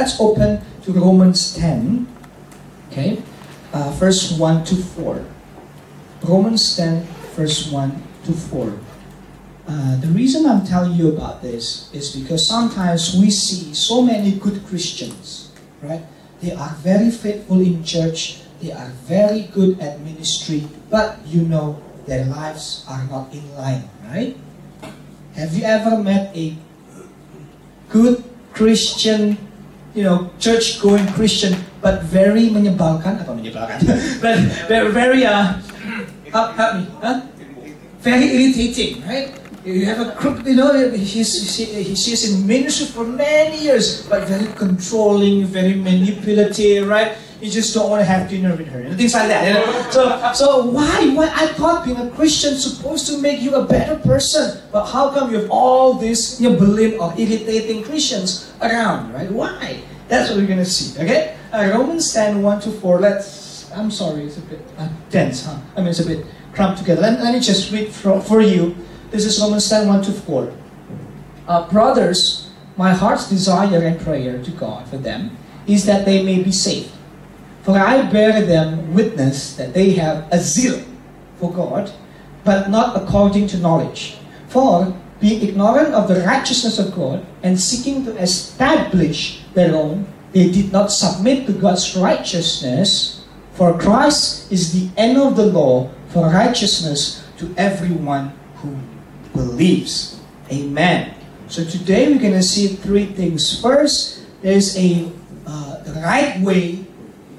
let's open to Romans 10, okay, verse 1 to 4. Romans 10, verse 1 to 4. The reason I'm telling you about this is because sometimes we see so many good Christians, right? They are very faithful in church, they are very good at ministry, but you know their lives are not in line, right? Have you ever met a good Christian, you know, church-going Christian, but very menyebalkan, atau menyebalkan, but very help me, very irritating, right? You have a crook, you know, she's in ministry for many years, but very controlling, very manipulative, right? You just don't want to have dinner with her, and things like that. You know? So why? I thought being a Christian is supposed to make you a better person, but how come you have all these belief or irritating Christians around, right? Why? That's what we're gonna see. Okay, Romans 10, 1 to 4. I'm sorry, it's a bit dense, huh? I mean, it's a bit cramped together. Let me just read for you. This is Romans 10, 1 to 4. Brothers, my heart's desire and prayer to God for them is that they may be saved. For I bear them witness that they have a zeal for God, but not according to knowledge. For, being ignorant of the righteousness of God, and seeking to establish their own, they did not submit to God's righteousness. For Christ is the end of the law for righteousness to everyone who believes. Amen. So today we're going to see three things. First, there's the right way,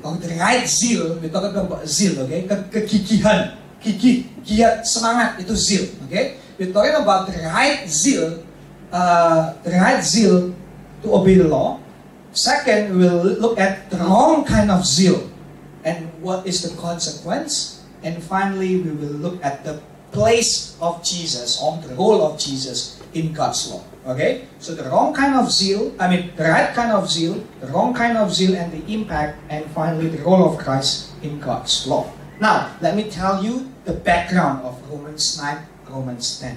or the right zeal. We're talking about zeal, okay? Kegigihan, giat, semangat, itu zeal, okay? We're talking about the right zeal to obey the law. Second, we'll look at the wrong kind of zeal and what is the consequence. And finally, we will look at the place of Jesus, or the role of Jesus in God's law. Okay? So the wrong kind of zeal, the right kind of zeal, the wrong kind of zeal and the impact, and finally the role of Christ in God's law. Now, let me tell you the background of Romans 9, Romans 10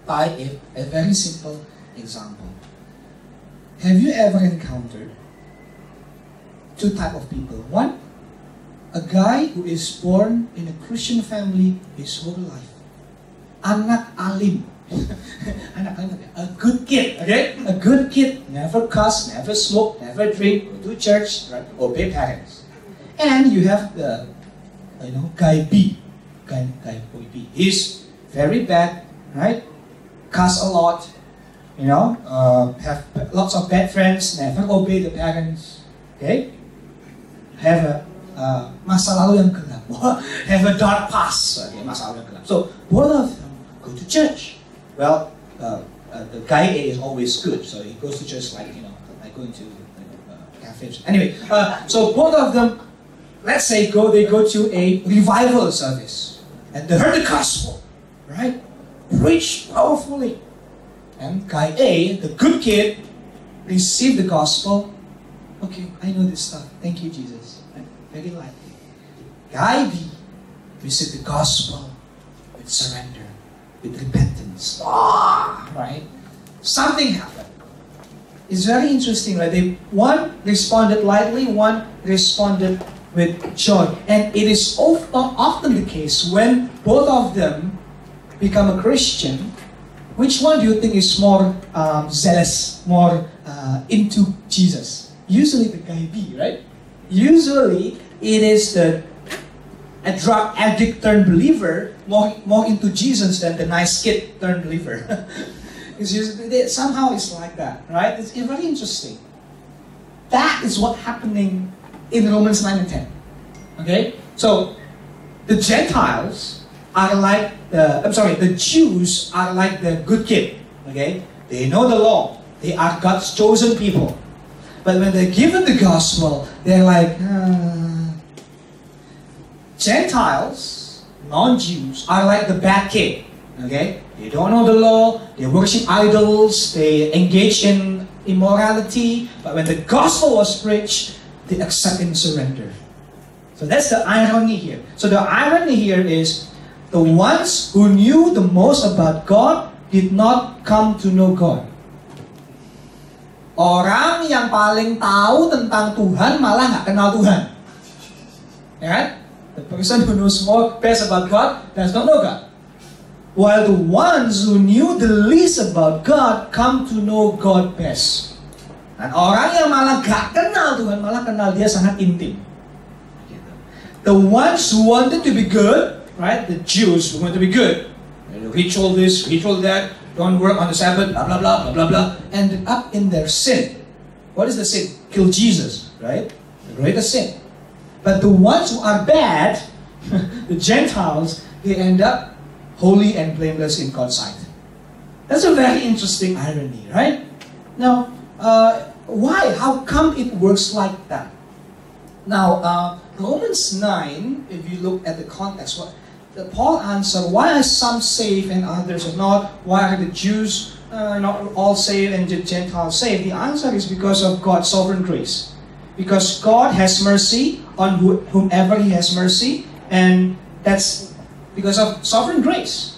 by a very simple example. Have you ever encountered two types of people? One, a guy who is born in a Christian family his whole life. Anak alim. A good kid, okay? A good kid, never cuss, never smoke, never drink, go to church, right? Obey parents. And you have the, guy B. Guy boy B. He's very bad, right? Cuss a lot, have lots of bad friends, never obey the parents, okay? Have a masa lalu yang gelap. Have a dark past. Okay, masa lalu yang gelap. So both of them go to church. Well, the guy A is always good, so he goes to church like going to cafes. Anyway, so both of them, let's say they go to a revival service and they heard the gospel, right? Preach powerfully, and guy A, the good kid, received the gospel. Okay, I know this stuff. Thank you, Jesus. Very likely. Guy B received the gospel with surrender, with repentance. Right? Something happened. It's very interesting, right? One responded lightly, one responded with joy. And it is often the case when both of them become a Christian. Which one do you think is more zealous, more into Jesus? Usually the guy B, right? Usually it is a drug addict turned believer more into Jesus than the nice kid turned believer. Somehow it's like that, right? It's very interesting. That is what's happening in Romans 9 and 10. Okay? So the Gentiles are like the Jews are like the good kid. Okay? They know the law. They are God's chosen people. But when they're given the gospel, they're like, Gentiles, non-Jews, are like the bad kid. Okay? They don't know the law, they worship idols, they engage in immorality, but when the gospel was preached, they accept and surrender. So that's the irony here. So the irony here is, the ones who knew the most about God did not come to know God. Orang yang paling tahu tentang Tuhan malah nggak kenal Tuhan. Ya kan? The person who knows more best about God does not know God. While the ones who knew the least about God come to know God best. Dan orang yang malah gak kenal Tuhan, malah kenal dia sangat intim. The ones who wanted to be good, right? The Jews who wanted to be good. Ritual this, ritual that, don't work on the Sabbath, blah, blah, blah, blah, blah, blah. Ended up in their sin. What is the sin? Kill Jesus, right? The greatest sin. But the ones who are bad, the Gentiles, they end up holy and blameless in God's sight. That's a very interesting irony, right? Now, why? How come it works like that? Now, Romans 9, if you look at the context, Paul answered, why are some saved and others are not? Why are the Jews not all saved and the Gentiles saved? The answer is because of God's sovereign grace. Because God has mercy on whomever He has mercy, and that's because of sovereign grace.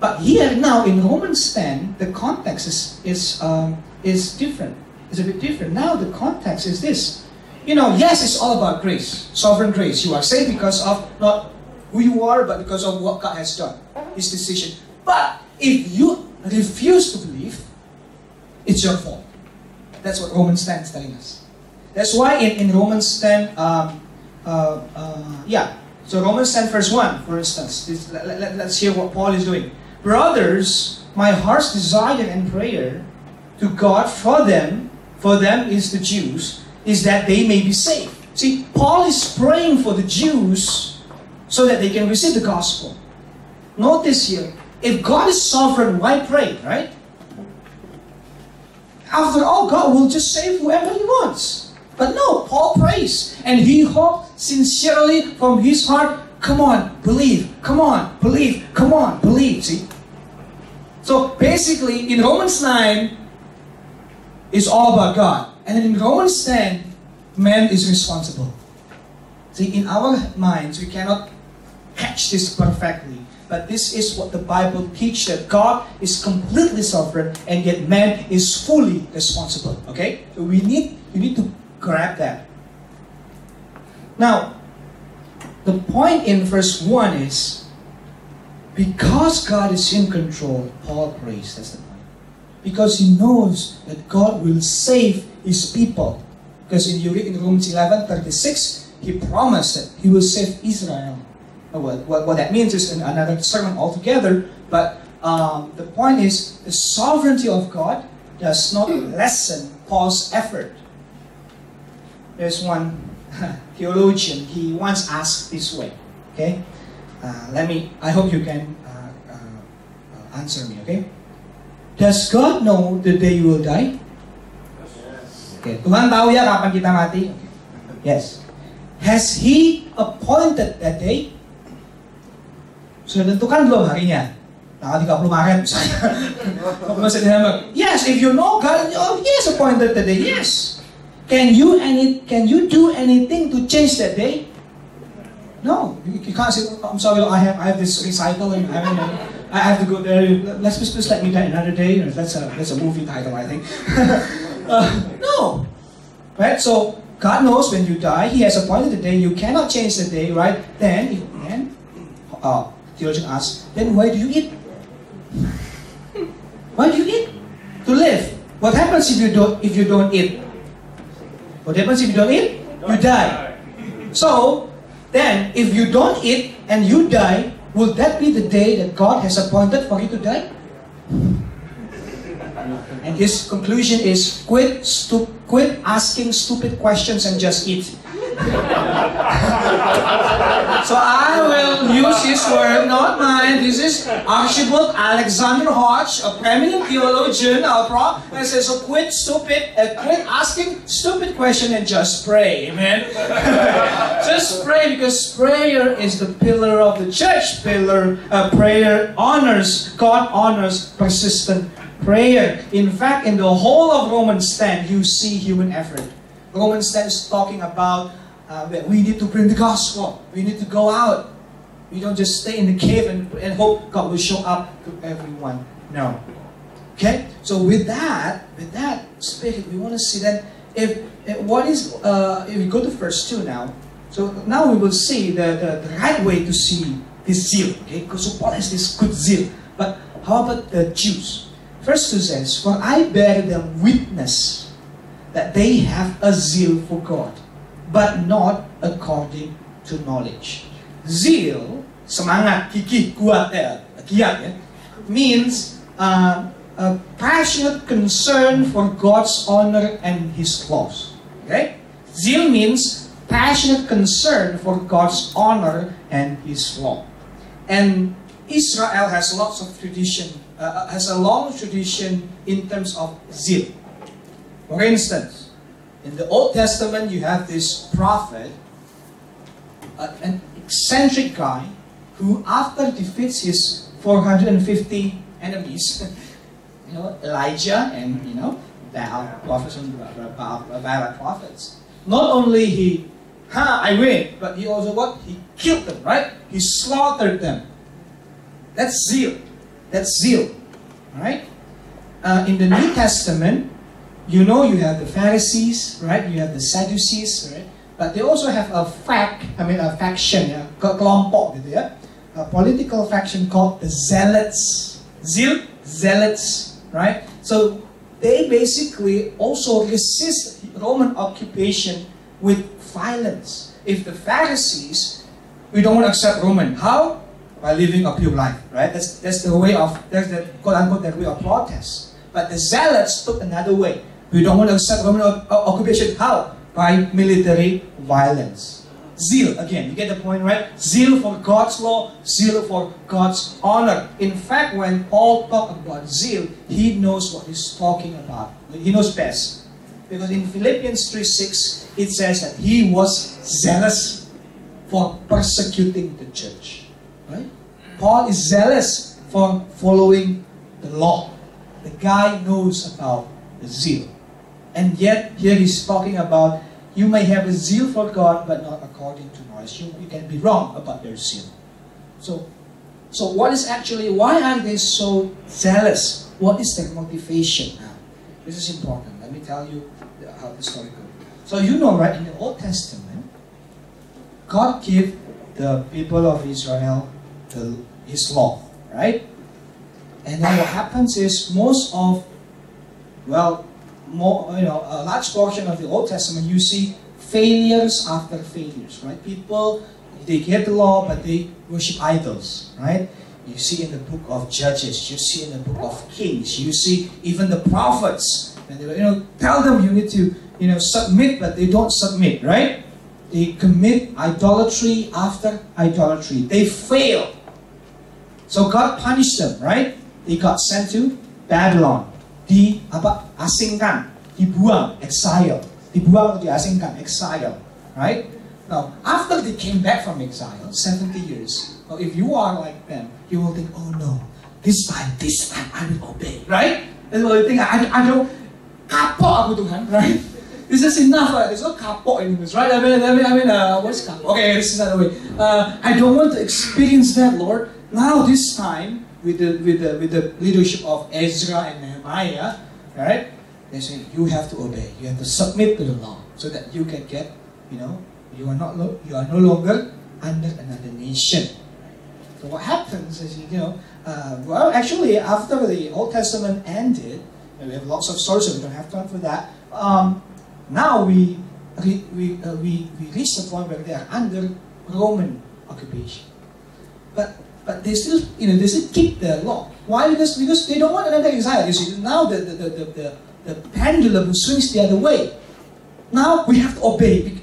But here now in Romans 10, the context is different. It's a bit different. Now the context is this. You know, yes, it's all about grace, sovereign grace. You are saved because of not who you are, but because of what God has done, His decision. But if you refuse to believe, it's your fault. That's what Romans 10 is telling us. That's why in Romans 10, so Romans 10 verse 1, for instance, let's hear what Paul is doing. Brothers, my heart's desire and prayer to God for them is the Jews, is that they may be saved. See, Paul is praying for the Jews so that they can receive the gospel. Notice here, if God is sovereign, why pray, right? After all, God will just save whoever He wants. But no, Paul prays, and he hoped sincerely from his heart, come on, believe, come on, believe, come on, believe, see? So basically, in Romans 9, it's all about God. And in Romans 10, man is responsible. See, in our minds, we cannot catch this perfectly. But this is what the Bible teaches, that God is completely sovereign, and yet man is fully responsible. Okay? So you need to grab that. Now, the point in verse 1 is, because God is in control, Paul prays. That's the point. Because he knows that God will save His people. Because you read in Romans 11:36, He promised that He will save Israel. What that means is another sermon altogether, but the point is, the sovereignty of God does not lessen Paul's effort. There's one theologian, he once asked this way, okay? I hope you can answer me, okay? Does God know the day you will die? Yes. Okay. Tuhan tahu ya kapan kita mati? Okay. Yes. Has He appointed that day? Sudah tentukan belum harinya? Tanggal 30 Maret misalnya. Yes, if you know God, He has appointed the day. Yes. Can you do anything to change that day? No, you can't say, I'm sorry, I have this recital and I have to go there. Please let me die another day. That's a movie title, I think. No, right? So God knows when you die. He has appointed the day. You cannot change the day, right? Then theologian asks, then why do you eat? Why do you eat? To live. What happens if you don't eat? What happens if you don't eat? You die. So then, if you don't eat and you die, will that be the day that God has appointed for you to die? And his conclusion is, quit asking stupid questions and just eat. So I will use his word, not mine. This is Archibald Alexander Hodge, a prominent theologian, and says, so quit asking stupid questions and just pray. Amen. Just pray, because prayer is the pillar of the church. Prayer honors, God honors persistent prayer. In fact, in the whole of Romans 10, you see human effort. Romans 10 is talking about that we need to bring the gospel. We need to go out. We don't just stay in the cave and hope God will show up to everyone. No. Okay, so with that spirit, we want to see that if we go to verse 2 now, so now we will see the right way to see this zeal. Okay, because so Paul has this good zeal. But how about the Jews? Verse 2 says, "For I bear them witness that they have a zeal for God, but not according to knowledge." Zeal, semangat, gigih, kuat, giat, means a passionate concern for God's honor and His laws. Okay? Zeal means passionate concern for God's honor and His law. And Israel has lots of tradition, has a long tradition in terms of zeal. For instance, in the Old Testament, you have this prophet, an eccentric guy, who after defeats his 450 enemies, Elijah and Baal prophets and Bavarian prophets. Not only I win, but he also he killed them, right? He slaughtered them. That's zeal. That's zeal, right? In the New Testament, you have the Pharisees, right? You have the Sadducees, right? But they also have a faction, kelompok, a political faction called the Zealots. Zealots. Right? So they basically also resist Roman occupation with violence. If the Pharisees, we don't want to accept Roman. How? By living a pure life. Right? That's the way of, that's the quote-unquote that way of protest. But the Zealots took another way. We don't want to accept Roman occupation. How? By military violence. Zeal, again, you get the point, right? Zeal for God's law, zeal for God's honor. In fact, when Paul talks about zeal, he knows what he's talking about. He knows best. Because in Philippians 3:6, it says that he was zealous for persecuting the church. Right? Paul is zealous for following the law. The guy knows about the zeal. And yet, here he's talking about you may have a zeal for God, but not according to knowledge. You can be wrong about your zeal. So what is actually, why are they so zealous? What is their motivation now? This is important. Let me tell you how the story goes. So right, in the Old Testament, God gave the people of Israel His law, right? And then what happens is a large portion of the Old Testament, you see failures after failures, right? People, they get the law, but they worship idols, right? You see in the book of Judges, you see in the book of Kings, you see even the prophets, and they tell them you need to, submit, but they don't submit, right? They commit idolatry after idolatry. They fail. So God punished them, right? They got sent to Babylon. Asingkan, dibuang, exile. Dibuang atau diasingkan, exile. Right? Now, after they came back from exile, 70 years, if you are like them, you will think, oh no, this time I will obey. Right? That's what you think. I don't kapok aku Tuhan, right? This is enough. There's no kapok in this, right? What's kapok? Okay, this is another way. I don't want to experience that, Lord. Now this time, with the leadership of Ezra and Nehemiah, right? They say you have to obey. You have to submit to the law, so that you can get, you are no longer under another nation. So what happens is, actually after the Old Testament ended, and we have lots of sources. We don't have time for that. Now we reach the point where they are under Roman occupation, but they still, they still keep their law. Why? Because they don't want another exile. You see, now the pendulum swings the other way. Now we have to obey,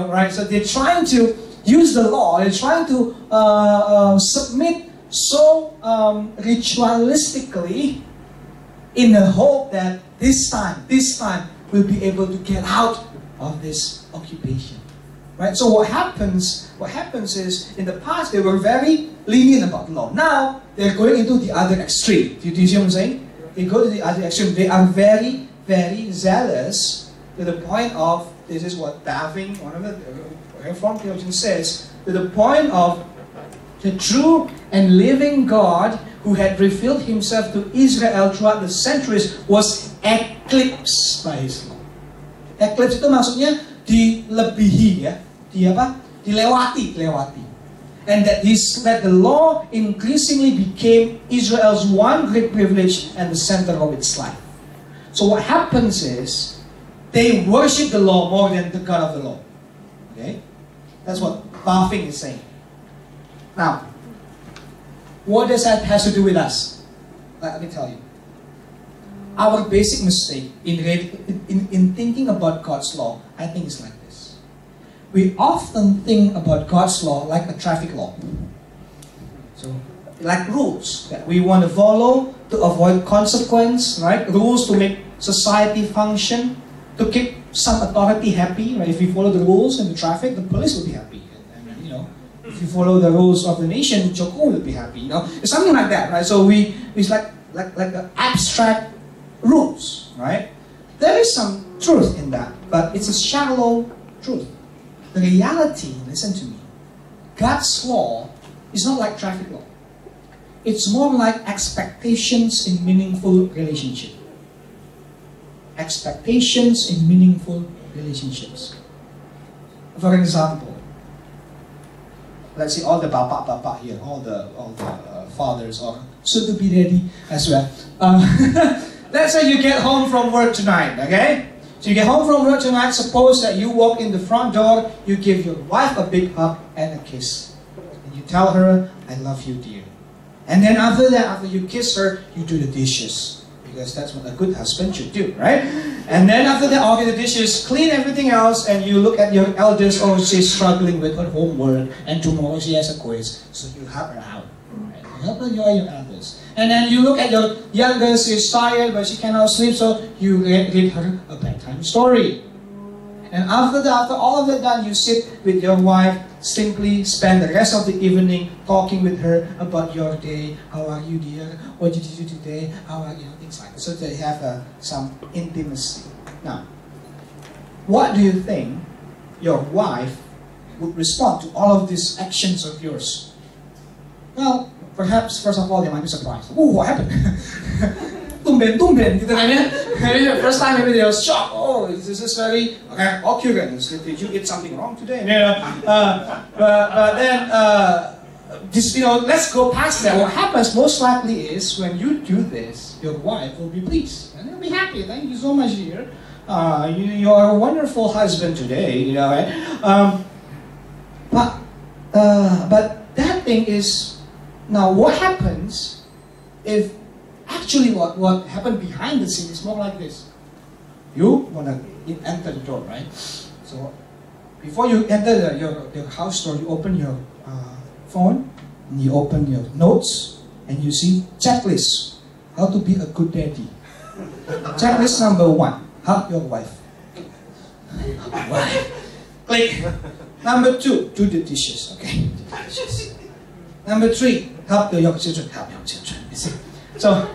right? So they're trying to use the law. They're trying to submit so ritualistically, in the hope that this time we'll be able to get out of this occupation. Right? So what happens is, in the past they were very lenient about the law. Now they're going into the other extreme. Do you see what I'm saying? They go to the other extreme. They are very, very zealous to the point of, this is what Bavarian, one of the Reformed theologians, says, to the point of the true and living God who had revealed himself to Israel throughout the centuries was eclipsed by his law. Eclipse itu maksudnya dilebihi ya, dilewati. And that the law increasingly became Israel's one great privilege and the center of its life. So what happens is, they worship the law more than the God of the law. Okay? That's what Bavarian is saying. Now, what does that have to do with us? Let me tell you. Our basic mistake in thinking about God's law, I think is like this. We often think about God's law like a traffic law. So, like rules that we want to follow to avoid consequence, right? Rules to make society function, to keep some authority happy, right? If we follow the rules in the traffic, the police will be happy. And you know, if you follow the rules of the nation, Joko will be happy. You know, it's something like that, right? So it's like abstract rules, right? There is some truth in that, but it's a shallow truth. The reality, listen to me, God's law is not like traffic law. It's more like expectations in meaningful relationship. Expectations in meaningful relationships. For example, let's see all the papa here, all the fathers or soon to be daddy as well. Let's say you get home from work tonight, okay? So you get home from work tonight, suppose that you walk in the front door, you give your wife a big hug and a kiss. And you tell her, I love you, dear. And then after that, after you kiss her, you do the dishes. Because that's what a good husband should do, right? And then after that, okay, the dishes, clean everything else, and you look at your eldest, oh, she's struggling with her homework, and tomorrow she has a quiz, so you help her out. Right? You help her, you are your eldest. And then you look at your youngest, she's tired, but she cannot sleep, so you read her a bedtime story. And after all of that done, you sit with your wife, simply spend the rest of the evening talking with her about your day. How are you, dear? What did you do today? How are you? Things like that. So they have some intimacy. Now, what do you think your wife would respond to all of these actions of yours? Well, perhaps first of all they might be surprised. Oh, what happened? Tumben, gitu kan ya. Maybe the first time maybe they were shocked. Oh, this is very occurrence. Did you eat something wrong today? But then, let's go past that. What happens most likely is when you do this, your wife will be pleased and they'll be happy. Thank you so much, dear. You are a wonderful husband today. You know, right? But that thing is now. What happens if actually what happened behind the scene is more like this? You want to enter the door, right? So before you enter your house door, you open your phone, and you open your notes, and you see checklist, how to be a good daddy. Checklist number 1, hug your wife. Click. Number 2, do the dishes, okay? Number 3, help your children. You see? So,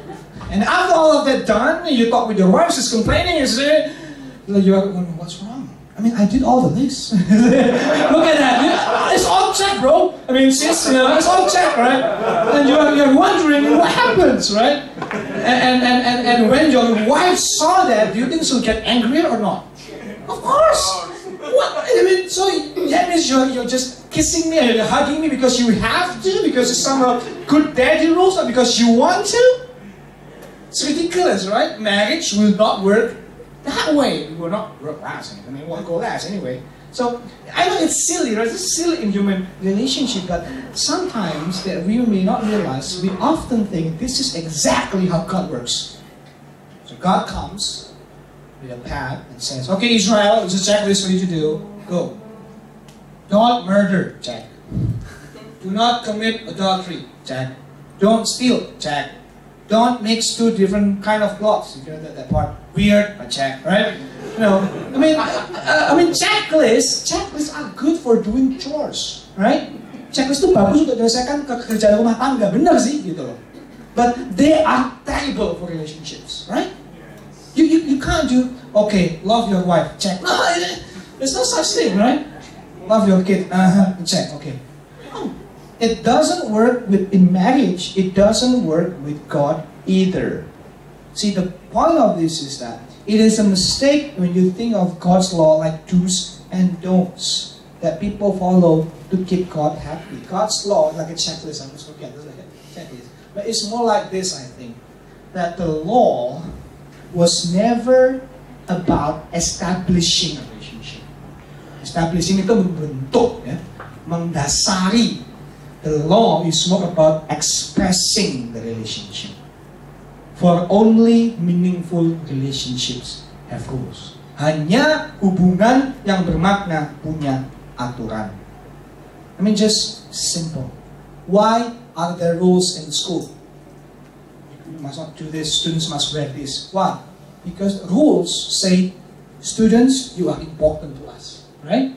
and after all of that done, you talk with your wife, she's complaining, you say, you're going, what's wrong? I mean, I did all the list. Look at that. It's all check, bro. I mean, sis, it's all check, right? And you're wondering what happens, right? And when your wife saw that, do you think she'll get angry or not? Of course. What? I mean, so that means you're just kissing me and you're hugging me because you have to, because it's some good daddy rules, or because you want to? It's ridiculous, right? Marriage will not work that way. It will not work last. I mean, it won't go last anyway. So, I know it's silly, right? It's silly in human relationship, but sometimes that we may not realize, we often think this is exactly how God works. So God comes with a pad and says, okay, Israel, it's a checklist for you to do. Go. Don't murder, check. Do not commit adultery, check. Don't steal, check. Don't mix 2 different kind of clothes. You know that part weird, but check, right? You know, I mean, checklists are good for doing chores, right? Checklist itu bagus untuk menyelesaikan kerjaan rumah tangga, benar sih, gitu loh. But they are terrible for relationships, right? You can't do, okay, love your wife, check. No, there's no such thing, right? Love your kid, check, okay. Oh, It doesn't work in marriage. It doesn't work with God either. See, the point of this is that it is a mistake when you think of God's law like do's and don'ts that people follow to keep God happy. God's law is like a checklist. I almost forget. It's like a checklist. But it's more like this, I think. That the law was never about establishing a relationship. Establishing itu membentuk, ya, mendasari. The law is more about expressing the relationship. For only meaningful relationships have rules. Hanya hubungan yang bermakna punya aturan. I mean, just simple. Why are there rules in school? You must not do this, students must wear this. Why? Because rules say, students, you are important to us, right?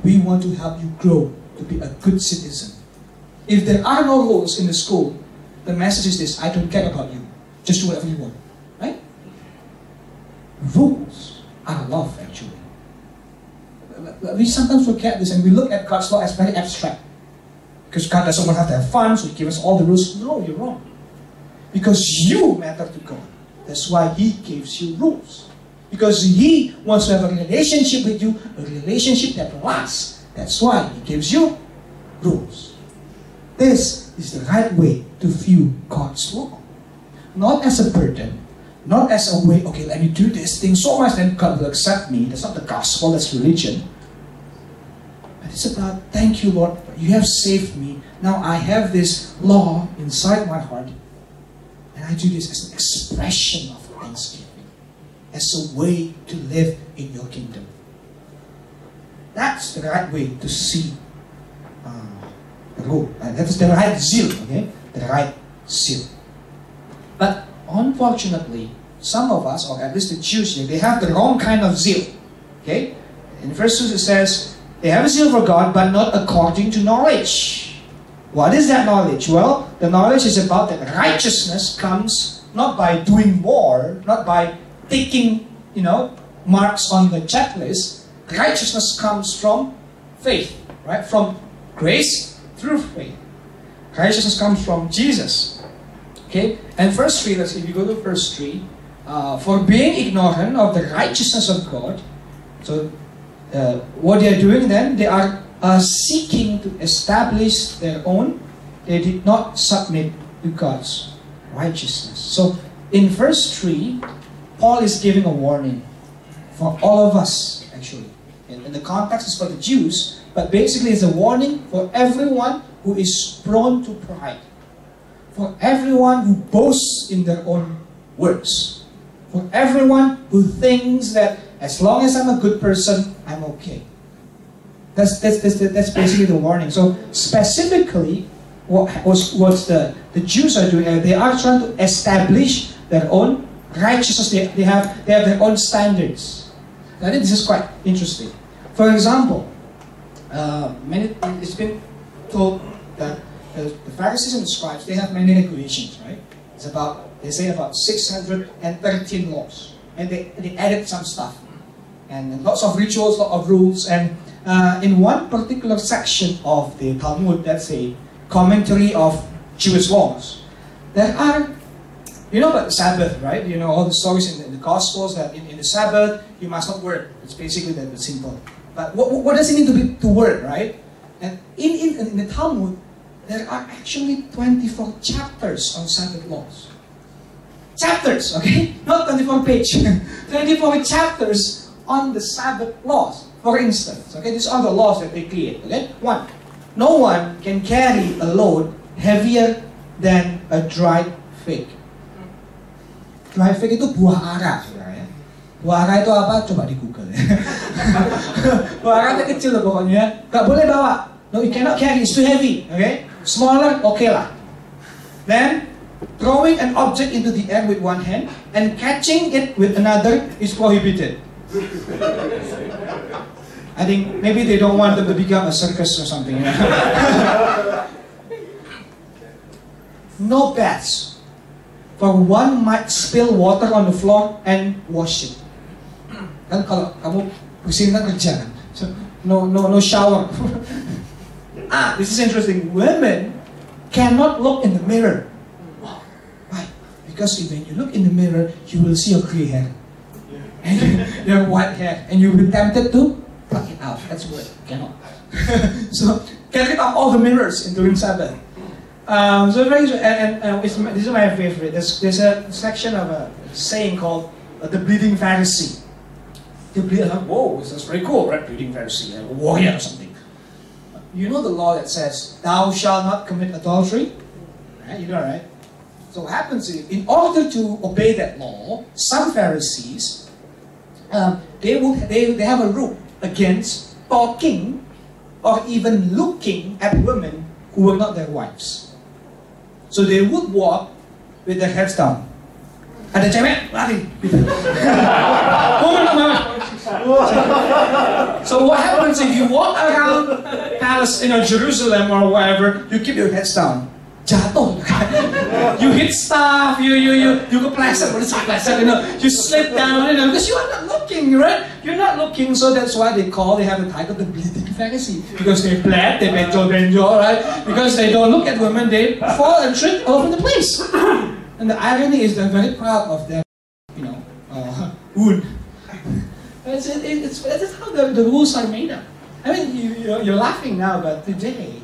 We want to help you grow to be a good citizen. If there are no rules in the school, the message is this: I don't care about you. Just do whatever you want, right? Rules are love, actually. We sometimes forget this and we look at God's law as very abstract. Because God doesn't want us to have fun, so He gives us all the rules. No, you're wrong. Because you matter to God. That's why He gives you rules. Because He wants to have a relationship with you, a relationship that lasts. That's why He gives you rules. This is the right way to view God's law. Not as a burden, not as a way, okay, let me do this thing so much, then God will accept me. That's not the gospel, that's religion. But it's about, thank you, Lord, you have saved me. Now I have this law inside my heart, and I do this as an expression of thanksgiving, as a way to live in your kingdom. That's the right way to see the rule. That's the right zeal, okay? The right zeal. But unfortunately, some of us, or at least the Jews here, they have the wrong kind of zeal. Okay? In verse 2 it says, they have a zeal for God, but not according to knowledge. What is that knowledge? Well, the knowledge is about that righteousness comes not by doing more, not by taking, marks on the checklist. Righteousness comes from faith, right? From grace through faith. Righteousness comes from Jesus. Okay? And verse 3, let's see, if you go to verse 3, for being ignorant of the righteousness of God, so what they are doing then, they are seeking to establish their own. They did not submit to God's righteousness. So in verse 3, Paul is giving a warning for all of us, actually. And the context is for the Jews, but basically it's a warning for everyone who is prone to pride. For everyone who boasts in their own works. For everyone who thinks that as long as I'm a good person, I'm okay. That's basically the warning. So specifically, what the Jews are doing, they are trying to establish their own righteousness. They have their own standards. I think this is quite interesting. For example, it's been told that the Pharisees and the scribes, they have many regulations, right? They say about 613 laws, and they added some stuff, and lots of rituals, lots of rules, and in one particular section of the Talmud, that's a commentary of Jewish laws. There are, about the Sabbath, right? All the stories in the Gospels that in the Sabbath you must not work. It's basically that simple. But what does it mean to work, right? And in the Talmud, there are actually 24 chapters on Sabbath laws. Chapters, okay? Not 24 pages. 24 chapters on the Sabbath laws. For instance, okay, these are the laws that they create. Okay? 1. No one can carry a load heavier than a dried fig. Dried fig itu buah ara, saudara. Buah ara itu apa? Coba di Google. Buah ara itu kecil loh pokoknya. Gak boleh bawa. No, you cannot carry. It's too heavy. Okay? Smaller, okay lah. Then, throwing an object into the air with one hand and catching it with another is prohibited. I think maybe they don't want them to become a circus or something. No baths, for one might spill water on the floor and wash it. Kan kalau kamu pusing kan kerja kan, so no shower. This is interesting. Women cannot look in the mirror. Why? Because when you look in the mirror, you will see your gray hair. And your white hair. And you'll be tempted to pluck it out. That's good. Cannot. So, get rid of all the mirrors in during Sabbath. So very, this is my favorite. There's a section of a saying called the bleeding Pharisee. Whoa, this is very cool, right? Bleeding Pharisee, a warrior or something. You know the law that says, "Thou shalt not commit adultery." Right? You know, right? So what happens is, in order to obey that law, some Pharisees, they have a rule against talking or even looking at women who were not their wives. So they would walk with their heads down. Ada cewek, lari. So what happens if you walk around Palace, Jerusalem or wherever, you keep your heads down. Jatuh. You hit stuff, you kepleset, you slip down, because you are not looking, right? You're not looking, so that's why they have the title the bleeding Pharisee. Because they bled, they benjol, right? Because they don't look at women, they fall and trip all over the place. And the irony is they're very proud of their, wound. That's how the rules are made up. I mean, you're laughing now, but today,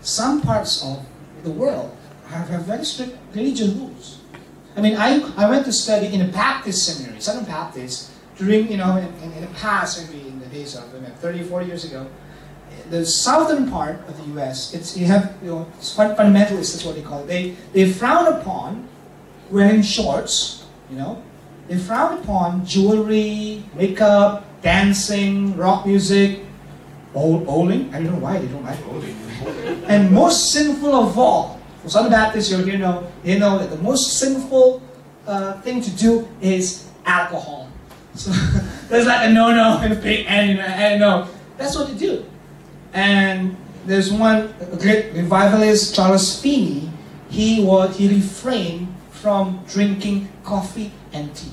some parts of the world have very strict religious rules. I mean, I went to study in a Baptist seminary, Southern Baptist, during, in the past, maybe in the days of 30, 40 years ago. The southern part of the U.S., fundamentalists, that's what they call it. They frown upon wearing shorts, They frown upon jewelry, makeup, dancing, rock music, bowling. I don't know why they don't like bowling. And most sinful of all, for Southern Baptists, they know that the most sinful thing to do is alcohol. So there's like a no-no and a big and no. That's what they do. And there's a great revivalist, Charles Finney. He refrained from drinking coffee and tea.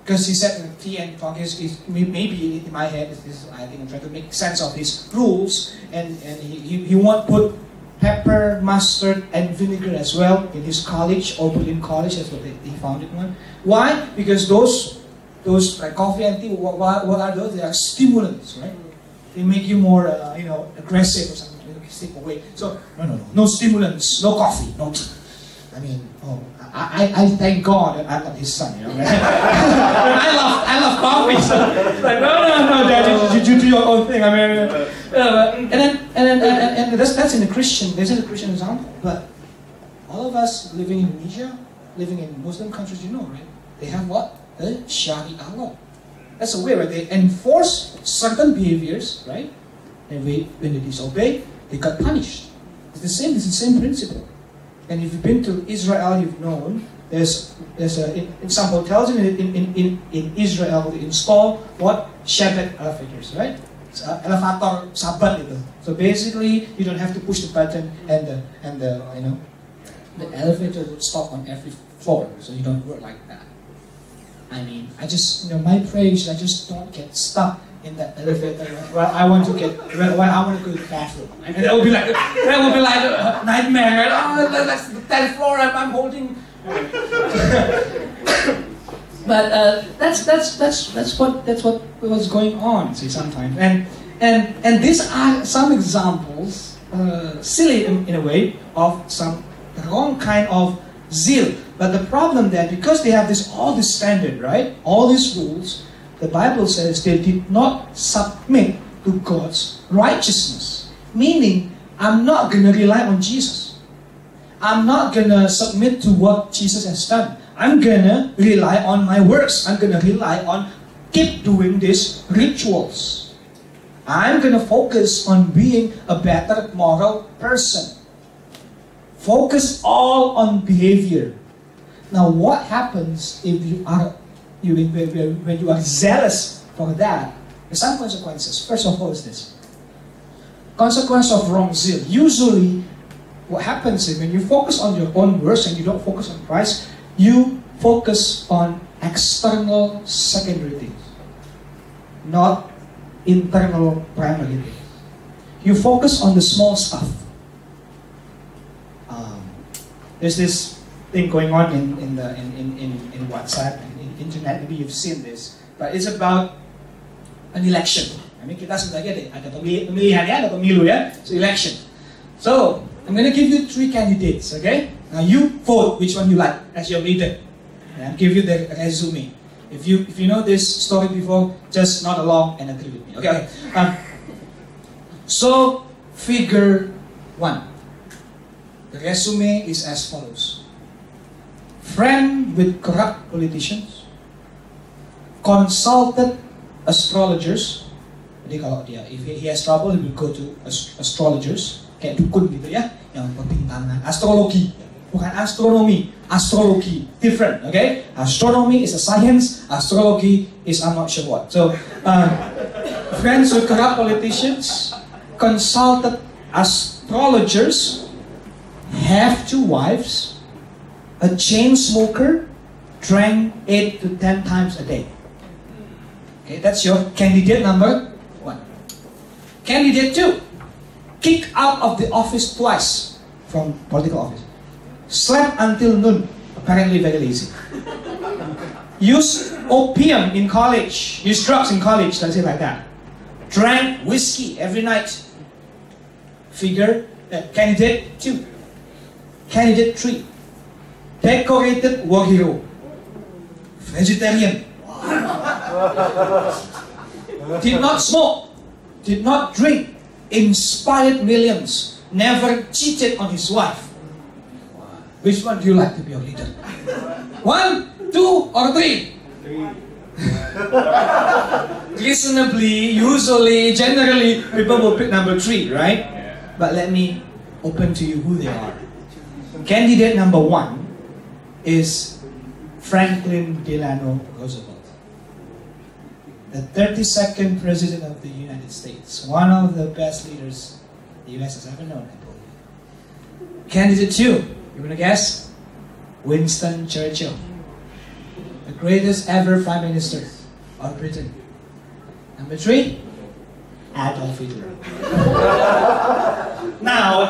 Because he said tea and coffee maybe in my head, I think I'm trying to make sense of his rules, and he won't put pepper, mustard, and vinegar as well in his college, Oberlin College, that's what he founded one. Why? Because those like coffee and tea, what are those? They are stimulants, right? They make you more, aggressive or something. Step away. So no stimulants, no coffee, no tea. I mean, I thank God that I'm not his son, I love coffee, so it's like, no, Dad, you do your own thing. I mean, and that's in the Christian. This is a Christian example. But all of us living in Indonesia, living in Muslim countries, right? They have what? The Sharia law. That's a way where they enforce certain behaviors, right? And when they disobey, they got punished. It's the same principle. And if you've been to Israel, you've known there's in some hotels in Israel they install what? Shabbat elevators, right? It's elevator sabat itu. So basically, you don't have to push the button and the elevator will stop on every floor, so you don't work like that. I mean, my prayer is I just don't get stuck in that elevator where I want to go to the bathroom. And that would be like a nightmare. Oh, that's the 10th floor I'm holding. But that's what was going on, see, sometimes. And these are some examples, silly in a way, of some wrong kind of zeal. But the problem that because they have all this standard, right? All these rules, the Bible says they did not submit to God's righteousness. Meaning, I'm not going to rely on Jesus. I'm not going to submit to what Jesus has done. I'm going to rely on my works. I'm going to rely on keep doing these rituals. I'm going to focus on being a better moral person. Focus all on behavior. Now, what happens if when you are zealous for that? There's some consequences. First of all is this. Consequence of wrong zeal. Usually, what happens is when you focus on your own works and you don't focus on Christ, you focus on external secondary things, not internal primary things. You focus on the small stuff. There's this thing going on in WhatsApp and in internet. Maybe you've seen this, but it's about an election. I mean, kita sebagai ada pemilihan ya, ada pemilu ya. So election. So I'm going to give you 3 candidates. Okay. Now you vote which one you like as your leader. And I'll give you the resume. If you know this story before, just nod along and agree with me. Okay. So figure 1. The resume is as follows. Friend with corrupt politicians, consulted astrologers. Jadi kalau dia, if he has trouble, he will go to astrologers. Kayak dukun gitu ya, yang perbintangan. Astrologi, bukan astronomi. Astrologi, different, okay? Astronomy is a science. Astrology is I'm not sure what. So, friends with corrupt politicians, consulted astrologers, have 2 wives, a chain smoker, drank 8 to 10 times a day. Okay, that's your candidate number 1. Candidate 2, kicked out of the office twice from political office. Slept until noon, apparently very lazy. Used opium in college, used drugs in college, let's say like that. Drank whiskey every night. Figure candidate 2. Candidate 3, decorated war hero, vegetarian, did not smoke, did not drink, inspired millions, never cheated on his wife. Which one do you like to be your leader? 1, 2, or 3? 3. Reasonably, usually, generally, people will pick number 3, right? But let me open to you who they are. Candidate number 1 is Franklin Delano Roosevelt, the 32nd President of the United States, one of the best leaders the US has ever known, I believe. Candidate 2, you want to guess? Winston Churchill, the greatest ever Prime Minister of Britain. Number 3, Adolf Hitler. Now,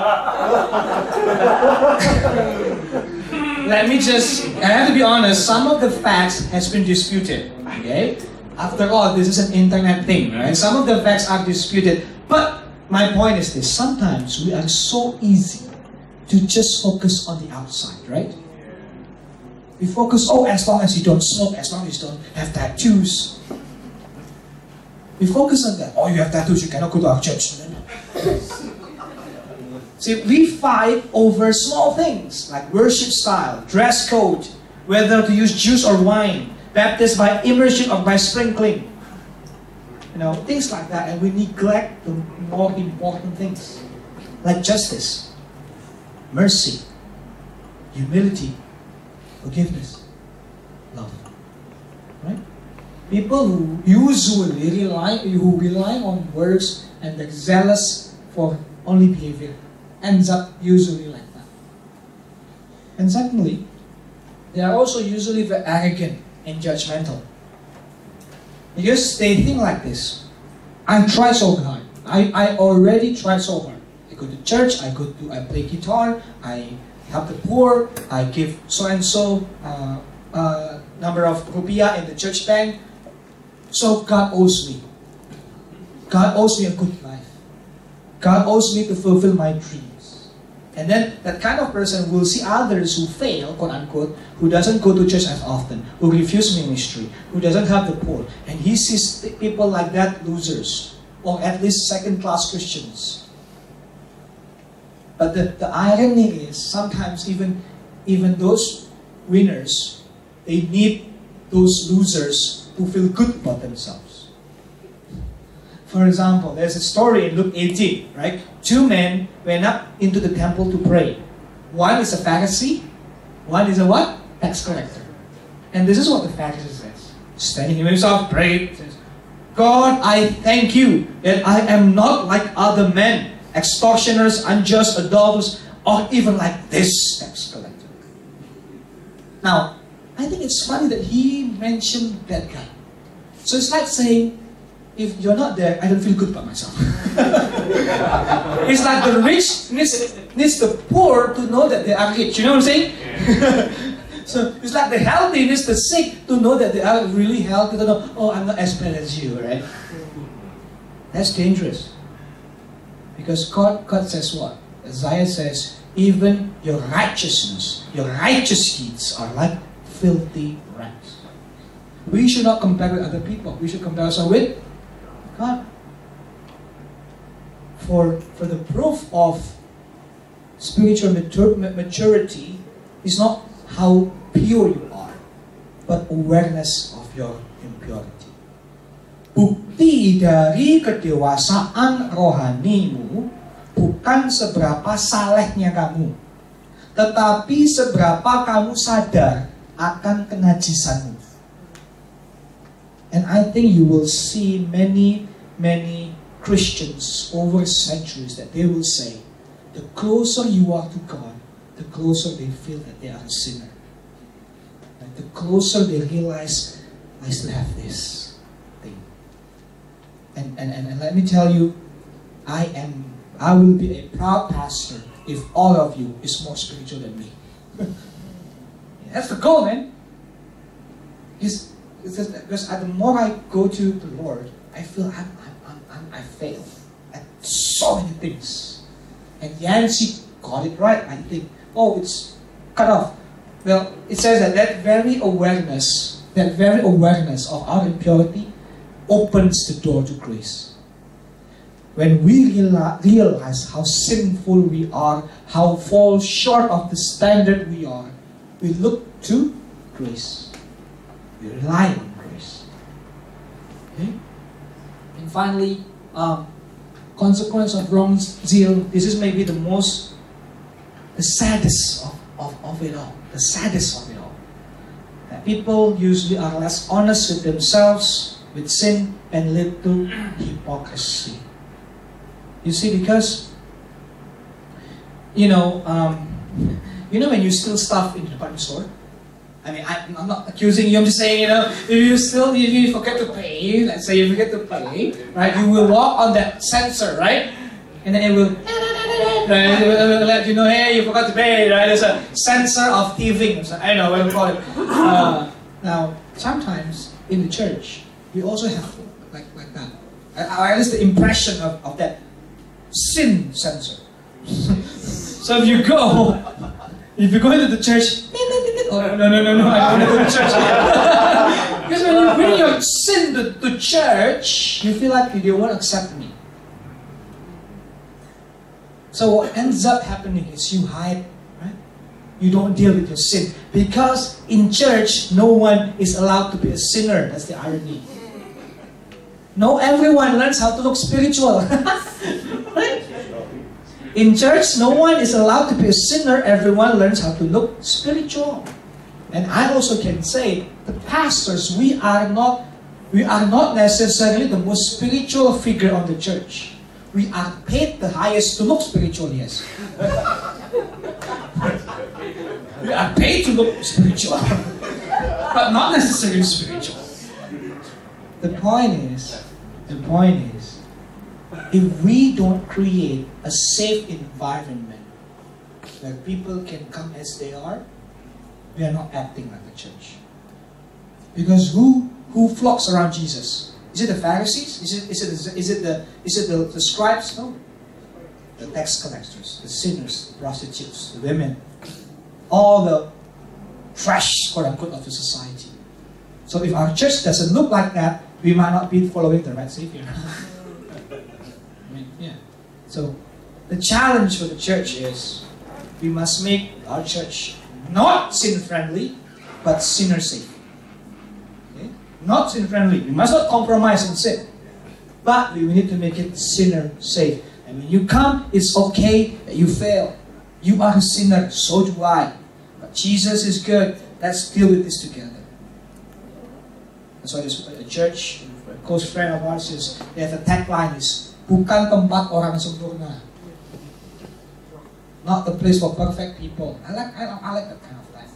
let me just, I have to be honest, some of the facts has been disputed, okay? After all, this is an internet thing, right? Some of the facts are disputed, but my point is this, sometimes we are so easy to just focus on the outside, right? We focus, oh, as long as you don't smoke, as long as you don't have tattoos. We focus on that. Oh, you have tattoos, you cannot go to our church. See, we fight over small things like worship style, dress code, whether to use juice or wine, baptized by immersion or by sprinkling. You know, things like that, and we neglect the more important things like justice, mercy, humility, forgiveness, love. Right? People who usually rely on words and they're zealous for only behavior ends up usually like that. And secondly, they are also usually very arrogant and judgmental. Because they think like this: I try so hard. I already tried so hard. I go to church, I play guitar, I help the poor, I give so and so number of rupiah in the church bank. So God owes me. God owes me a good life. God owes me to fulfill my dreams. And then that kind of person will see others who fail, quote unquote, who doesn't go to church as often, who refuse ministry, who doesn't have the poor. And he sees people like that losers, or at least second-class Christians. But the irony is, sometimes even those winners, they need those losers to feel good about themselves. For example, there's a story in Luke 18, right? 2 men went up into the temple to pray. One is a Pharisee, one is a what? Tax collector. And this is what the Pharisee says. Standing himself, prayed, says, God, I thank you that I am not like other men, extortioners, unjust, adulterers, or even like this tax collector. Now, I think it's funny that he mentioned that guy. So it's like saying, if you're not there, I don't feel good about myself. It's like the rich needs the poor to know that they are rich. You know what I'm saying? So it's like the healthy needs the sick to know that they are really healthy. To know, oh, I'm not as bad as you, right? That's dangerous. Because God says what? Isaiah says, even your righteousness, your righteous deeds are like filthy rags. We should not compare with other people. We should compare ourselves with God. For the proof of spiritual maturity is not how pure you are, but awareness of your impurity. Bukti dari kedewasaan rohanimu bukan seberapa salehnya kamu, tetapi seberapa kamu sadar akan kenajisanmu. And I think you will see many Christians over centuries that they will say, the closer you are to God, the closer they feel that they are a sinner. And the closer they realize, I still have this thing. And let me tell you, I will be a proud pastor if all of you is more spiritual than me. That's the goal, man. Because the more I go to the Lord, I feel I fail at so many things. And Yancy got it right. I think, oh, it's cut off. Well, it says that very awareness of our impurity opens the door to grace. When we realize how sinful we are, how fall short of the standard we are, we look to grace. We rely on grace. Okay? And finally, consequence of wrong zeal. This is maybe the saddest of it all. The saddest of it all. That people usually are less honest with themselves, with sin, and lead to hypocrisy. You see, because when you steal stuff in the department store. I mean, I'm not accusing you. I'm just saying, if you forget to pay, let's say you forget to pay, right? You will walk on that sensor, right? And then it will let you know, hey, you forgot to pay, right? There's a sensor of thieving. I don't know what to call it. Now, sometimes in the church, we also have like that. Or at least the impression of that sin sensor. So if you go into the church, oh, no, I don't want to go to church. Because when you bring your sin to church, you feel like they won't accept me. So what ends up happening is you hide, right? You don't deal with your sin. Because in church, no one is allowed to be a sinner. That's the irony. No, everyone learns how to look spiritual. Right? In church, no one is allowed to be a sinner. Everyone learns how to look spiritual. And I also can say, the pastors, we are not necessarily the most spiritual figure of the church. We are paid the highest to look spiritual, yes. We are paid to look spiritual, but not necessarily spiritual. The point is, if we don't create a safe environment where people can come as they are, we are not acting like a church. Because who flocks around Jesus? Is it the Pharisees? Is it the scribes? No. The tax collectors, the sinners, the prostitutes, the women, all the trash, quote unquote, of the society. So if our church doesn't look like that, we might not be following the right Savior. So the challenge for the church is we must make our church not sin-friendly, but sinner-safe. Okay? Not sin-friendly. We must not compromise on sin. But we need to make it sinner-safe. And when you come, it's okay that you fail. You are a sinner, so do I. But Jesus is good. Let's deal with this together. That's why there's a church, a close friend of ours, is they have a tagline is, bukan tempat orang sempurna. Not the place for perfect people. I like that kind of life.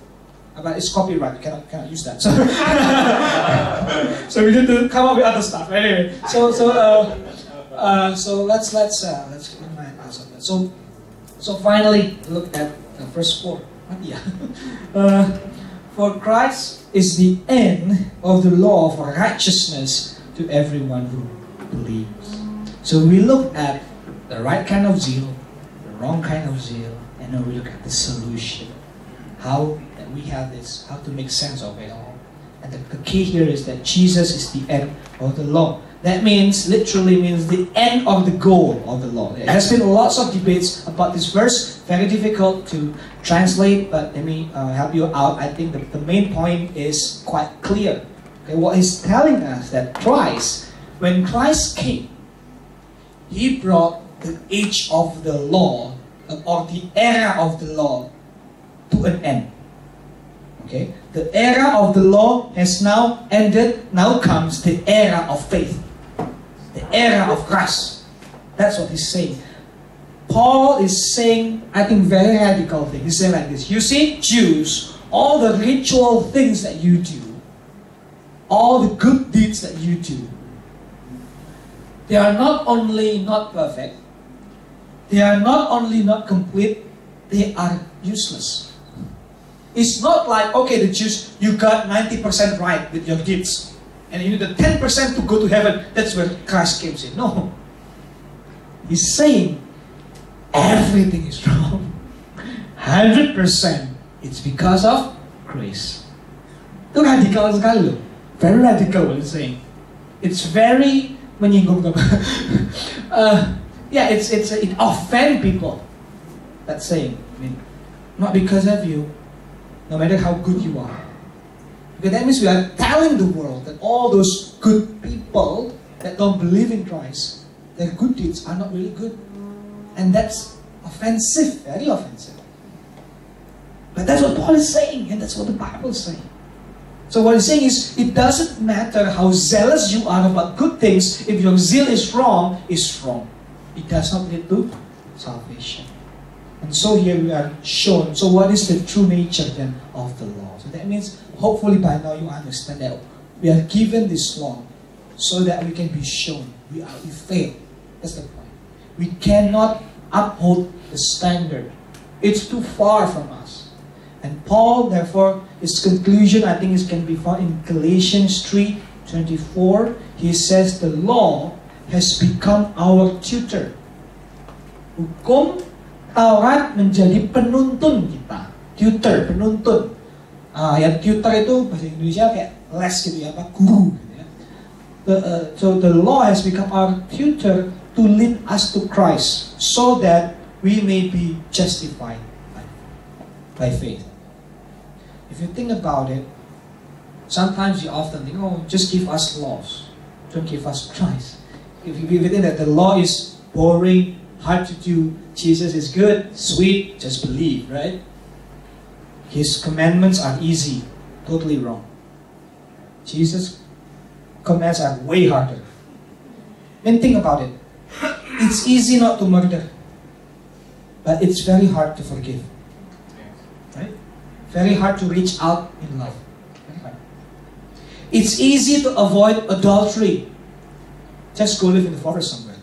But it's copyright, you cannot use that. So we need to come up with other stuff. Anyway, So let's remind us of that. So finally, look at verse 4. Yeah. For Christ is the end of the law for righteousness to everyone who believes. So we look at the right kind of zeal, the wrong kind of zeal, and then we look at the solution. How that we have this, how to make sense of it all. And the key here is that Jesus is the end of the law. That means, literally means the end of the goal of the law. There has been lots of debates about this verse, very difficult to translate, but let me help you out. I think the main point is quite clear. Okay, what he's telling us that Christ, when Christ came, he brought the age of the law, or the era of the law, to an end. Okay? The era of the law has now ended. Now comes the era of faith. The era of Christ. That's what he's saying. Paul is saying, I think, very radical thing. He's saying like this. You see, Jews, all the ritual things that you do, all the good deeds that you do, they are not only not perfect, they are not only not complete, they are useless. It's not like, okay, the Jews, you got 90% right with your deeds, and you need the 10% to go to heaven. That's where Christ came in. No. He's saying, everything is wrong. 100%. It's because of grace. Itu radikal sekali loh. Very radical what he's saying. It's very menyinggung. Yeah, it offends people. That's saying. I mean, not because of you, no matter how good you are. Because that means we are telling the world that all those good people that don't believe in Christ, their good deeds are not really good. And that's offensive, very offensive. But that's what Paul is saying, and that's what the Bible is saying. So what he's saying is, it doesn't matter how zealous you are about good things, if your zeal is wrong, it's wrong. It does not lead to salvation. And so here we are shown, so what is the true nature then of the law? So that means, hopefully by now you understand that we are given this law so that we can be shown we fail. That's the point. We cannot uphold the standard. It's too far from us. And Paul, therefore, his conclusion, I think, can be found in Galatians 3:24. He says the law has become our tutor. Hukum Taurat menjadi penuntun kita. Tutor, penuntun. Yang tutor itu bahasa Indonesia kayak les gitu ya, apa guru gitu ya. So the law has become our tutor to lead us to Christ, so that we may be justified by faith. If you think about it, sometimes you often think, oh, just give us laws, don't give us Christ. If you think that the law is boring, hard to do, Jesus is good, sweet, just believe, right? His commandments are easy, totally wrong. Jesus' commands are way harder. Then think about it. It's easy not to murder, but it's very hard to forgive. Right? Very hard to reach out in love. Very hard. It's easy to avoid adultery. Just go live in the forest somewhere.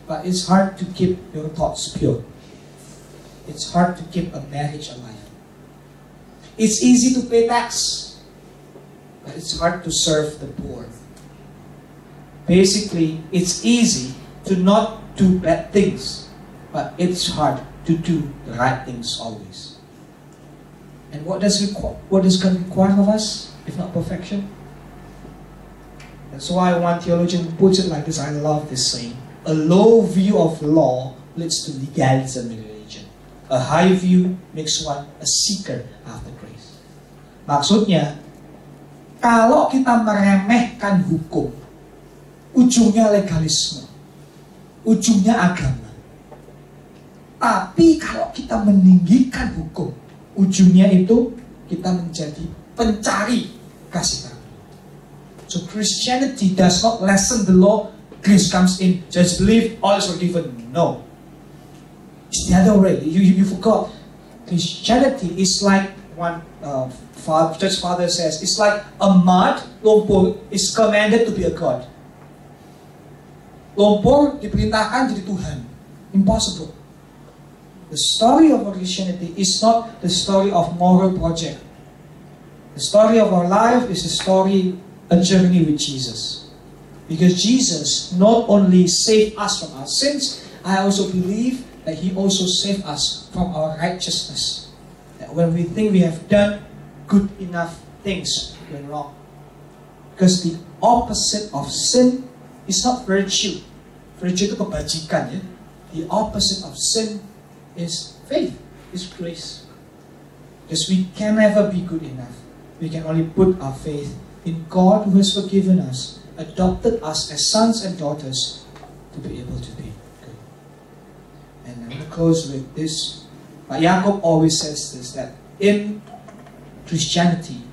But it's hard to keep your thoughts pure. It's hard to keep a marriage alive. It's easy to pay tax, but it's hard to serve the poor. Basically, it's easy to not do bad things, but it's hard to do the right things always. And what does God require of us, if not perfection? That's why one theologian puts it like this. I love this saying. A low view of law leads to legalism in religion. A high view makes one a seeker after grace. Maksudnya, kalau kita meremehkan hukum, ujungnya legalisme, ujungnya agama. Tapi kalau kita meninggikan hukum, ujungnya itu kita menjadi pencari kasih karunia. So Christianity does not lessen the law. Grace comes in, just believe, all is forgiven. No. It's the other way. You forgot. Christianity is like one church father says, it's like a mud lumpur is commanded to be a god. lumpur diperintahkan jadi Tuhan. Impossible. The story of our Christianity is not the story of moral project. The story of our life is a journey with Jesus. Because Jesus not only saved us from our sins, I also believe that He also saved us from our righteousness. That when we think we have done good enough things, we're wrong. Because the opposite of sin is not virtue. Virtue itu kebajikan, ya. The opposite of sin is faith, is grace. Because we can never be good enough. We can only put our faith in God who has forgiven us, adopted us as sons and daughters to be able to be good. And I'm going to close with this. But Jacob always says this, that in Christianity,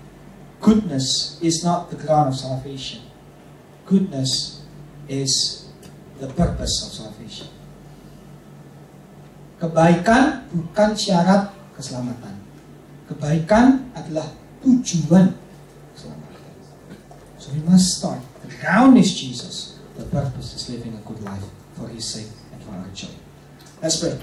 goodness is not the ground of salvation. Goodness is the purpose of salvation. Kebaikan bukan syarat keselamatan. Kebaikan adalah tujuan keselamatan. So we must start. The ground is Jesus. The purpose is living a good life for His sake and for our joy. Let's pray.